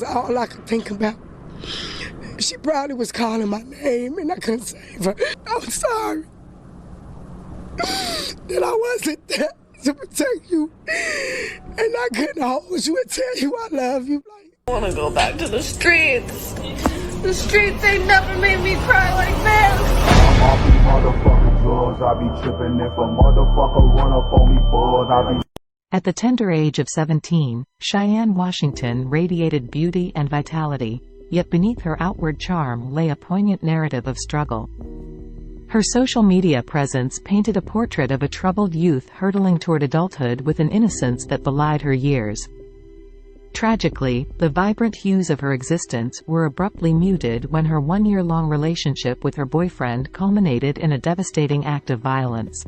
Because all I could think about, she probably was calling my name and I couldn't save her. I'm sorry that I wasn't there to protect you and I couldn't hold you and tell you I love you. I want to go back to the streets. The streets ain't never made me cry like this. I'm off these motherfucking drugs. I be tripping if a motherfucker run up on me, boys. I be. At the tender age of 17, Cheyenne Washington radiated beauty and vitality, yet beneath her outward charm lay a poignant narrative of struggle. Her social media presence painted a portrait of a troubled youth hurtling toward adulthood with an innocence that belied her years. Tragically, the vibrant hues of her existence were abruptly muted when her one-year-long relationship with her boyfriend culminated in a devastating act of violence.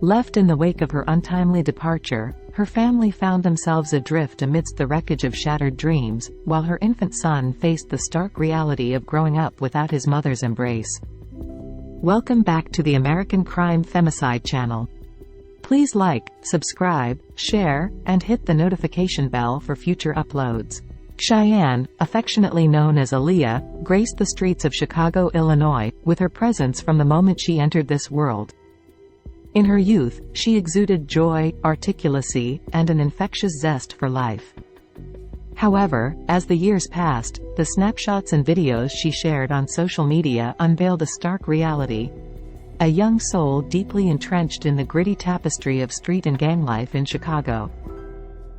Left in the wake of her untimely departure, her family found themselves adrift amidst the wreckage of shattered dreams, while her infant son faced the stark reality of growing up without his mother's embrace. Welcome back to the American Crime Femicide channel. Please like, subscribe, share, and hit the notification bell for future uploads. Cheyenne, affectionately known as Aaliyah, graced the streets of Chicago, Illinois, with her presence from the moment she entered this world. In her youth, she exuded joy, articulacy, and an infectious zest for life. However, as the years passed, the snapshots and videos she shared on social media unveiled a stark reality. A young soul deeply entrenched in the gritty tapestry of street and gang life in Chicago.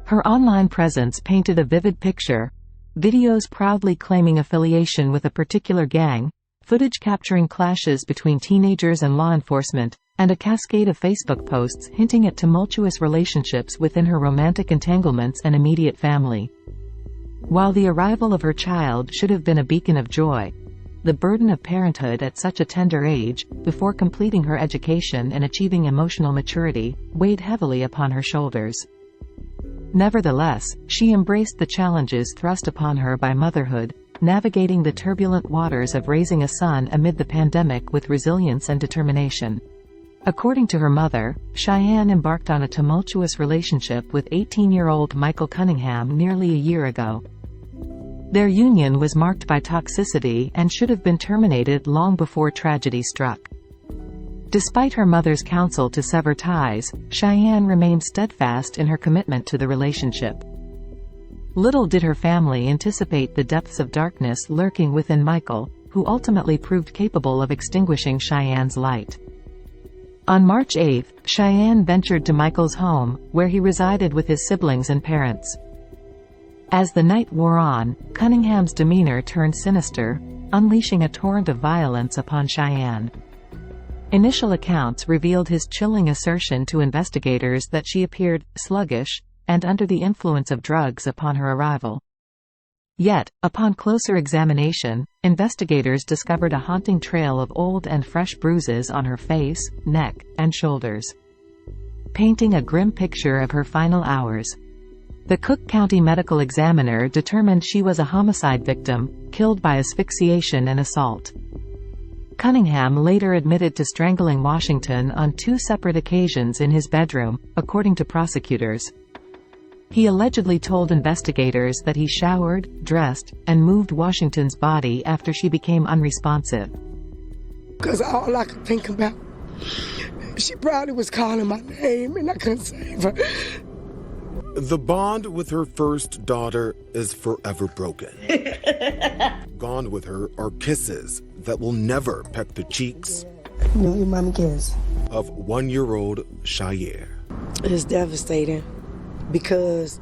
Her online presence painted a vivid picture: videos proudly claiming affiliation with a particular gang, footage capturing clashes between teenagers and law enforcement, and a cascade of Facebook posts hinting at tumultuous relationships within her romantic entanglements and immediate family. While the arrival of her child should have been a beacon of joy, the burden of parenthood at such a tender age, before completing her education and achieving emotional maturity, weighed heavily upon her shoulders. Nevertheless, she embraced the challenges thrust upon her by motherhood, navigating the turbulent waters of raising a son amid the pandemic with resilience and determination. According to her mother, Cheyenne embarked on a tumultuous relationship with 18-year-old Michael Cunningham nearly a year ago. Their union was marked by toxicity and should have been terminated long before tragedy struck. Despite her mother's counsel to sever ties, Cheyenne remained steadfast in her commitment to the relationship. Little did her family anticipate the depths of darkness lurking within Michael, who ultimately proved capable of extinguishing Cheyenne's light. On March 8, Cheyenne ventured to Michael's home, where he resided with his siblings and parents. As the night wore on, Cunningham's demeanor turned sinister, unleashing a torrent of violence upon Cheyenne. Initial accounts revealed his chilling assertion to investigators that she appeared sluggish and under the influence of drugs upon her arrival. Yet, upon closer examination, investigators discovered a haunting trail of old and fresh bruises on her face, neck, and shoulders, painting a grim picture of her final hours. The Cook County medical examiner determined she was a homicide victim, killed by asphyxiation and assault. Cunningham later admitted to strangling Washington on 2 separate occasions in his bedroom, according to prosecutors. He allegedly told investigators that he showered, dressed, and moved Washington's body after she became unresponsive. Because all I could think about, she probably was calling my name and I couldn't save her. The bond with her first daughter is forever broken. Gone with her are kisses that will never peck the cheeks Your mommy kiss. of 1-year-old Cheyenne. It's devastating because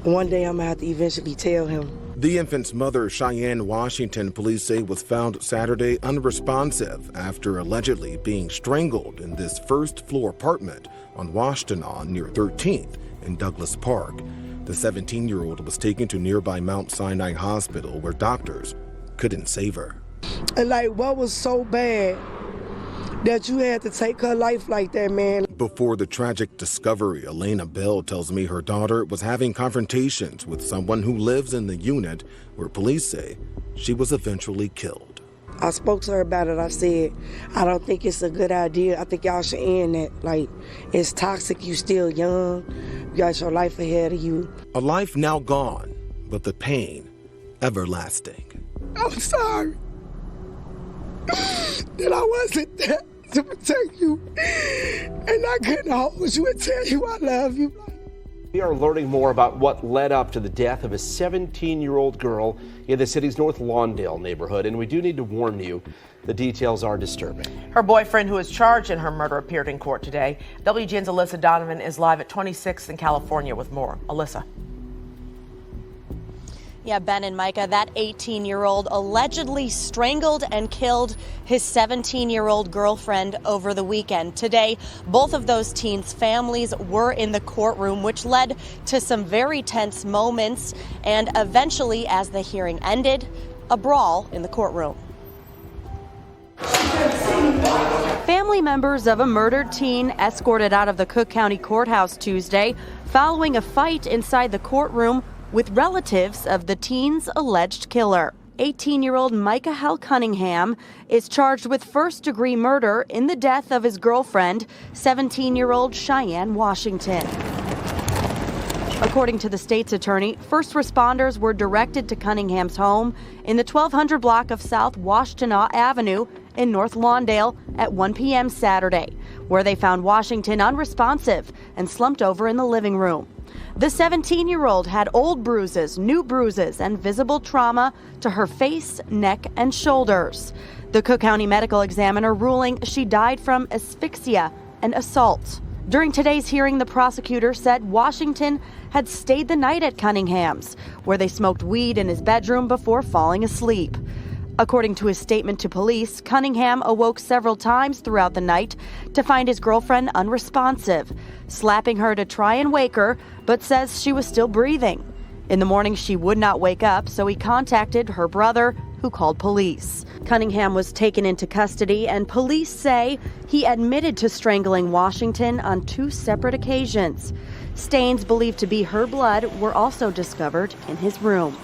one day I'm going to have to eventually tell him. The infant's mother, Cheyenne Washington, police say was found Saturday unresponsive after allegedly being strangled in this first-floor apartment on Washtenaw near 13th in Douglas Park. The 17-year-old was taken to nearby Mount Sinai Hospital where doctors couldn't save her. And what was so bad that you had to take her life like that, man? Before the tragic discovery, Elena Bell tells me her daughter was having confrontations with someone who lives in the unit where police say she was eventually killed. I spoke to her about it. I said, I don't think it's a good idea. I think y'all should end that. It's toxic. You still young. You got your life ahead of you. A life now gone, but the pain everlasting. I'm sorry that I wasn't there to protect you, and I couldn't hold you and tell you I love you. We are learning more about what led up to the death of a 17-year-old girl in the city's North Lawndale neighborhood, and we do need to warn you, the details are disturbing. Her boyfriend, who is charged in her murder, appeared in court today. WGN's Alyssa Donovan is live at 26th in California with more. Alyssa. Yeah, Ben and Micah, that 18-year-old allegedly strangled and killed his 17-year-old girlfriend over the weekend. Today, both of those teens' families were in the courtroom, which led to some very tense moments. And eventually, as the hearing ended, a brawl in the courtroom. Family members of a murdered teen escorted out of the Cook County Courthouse Tuesday following a fight inside the courtroom with relatives of the teen's alleged killer. 18-year-old Micah Cunningham is charged with first-degree murder in the death of his girlfriend, 17-year-old Cheyenne Washington. According to the state's attorney, first responders were directed to Cunningham's home in the 1200 block of South Washtenaw Avenue in North Lawndale at 1 p.m. Saturday, where they found Washington unresponsive and slumped over in the living room. The 17-year-old had old bruises, new bruises, and visible trauma to her face, neck, and shoulders. The Cook County medical examiner ruling she died from asphyxia and assault. During today's hearing, the prosecutor said Washington had stayed the night at Cunningham's, where they smoked weed in his bedroom before falling asleep. According to his statement to police, Cunningham awoke several times throughout the night to find his girlfriend unresponsive, slapping her to try and wake her, but says she was still breathing. In the morning, she would not wake up, so he contacted her brother, who called police. Cunningham was taken into custody, and police say he admitted to strangling Washington on 2 separate occasions. Stains believed to be her blood were also discovered in his room.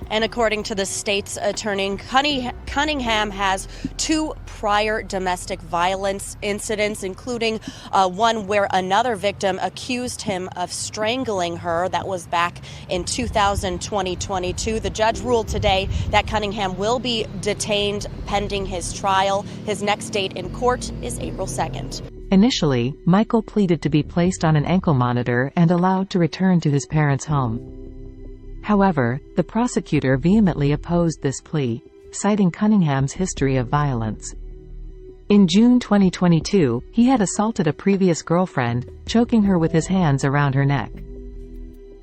And according to the state's attorney, Cunningham has 2 prior domestic violence incidents, including one where another victim accused him of strangling her. That was back in 2022. The judge ruled today that Cunningham will be detained pending his trial. His next date in court is April 2nd. Initially, Michael pleaded to be placed on an ankle monitor and allowed to return to his parents' home. However, the prosecutor vehemently opposed this plea, citing Cunningham's history of violence. In June 2022, he had assaulted a previous girlfriend, choking her with his hands around her neck.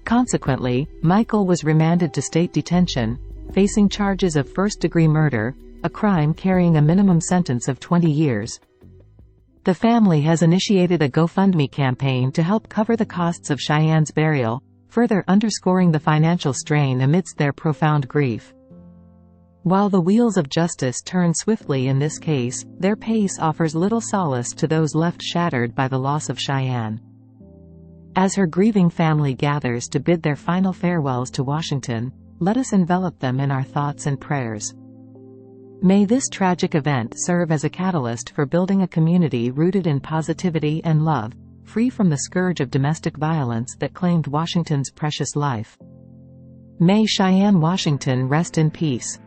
Consequently, Michael was remanded to state detention, facing charges of first-degree murder, a crime carrying a minimum sentence of 20 years. The family has initiated a GoFundMe campaign to help cover the costs of Cheyenne's burial, further underscoring the financial strain amidst their profound grief. While the wheels of justice turn swiftly in this case, their pace offers little solace to those left shattered by the loss of Cheyenne. As her grieving family gathers to bid their final farewells to Washington, let us envelop them in our thoughts and prayers. May this tragic event serve as a catalyst for building a community rooted in positivity and love, free from the scourge of domestic violence that claimed Washington's precious life. May Cheyenne Washington rest in peace.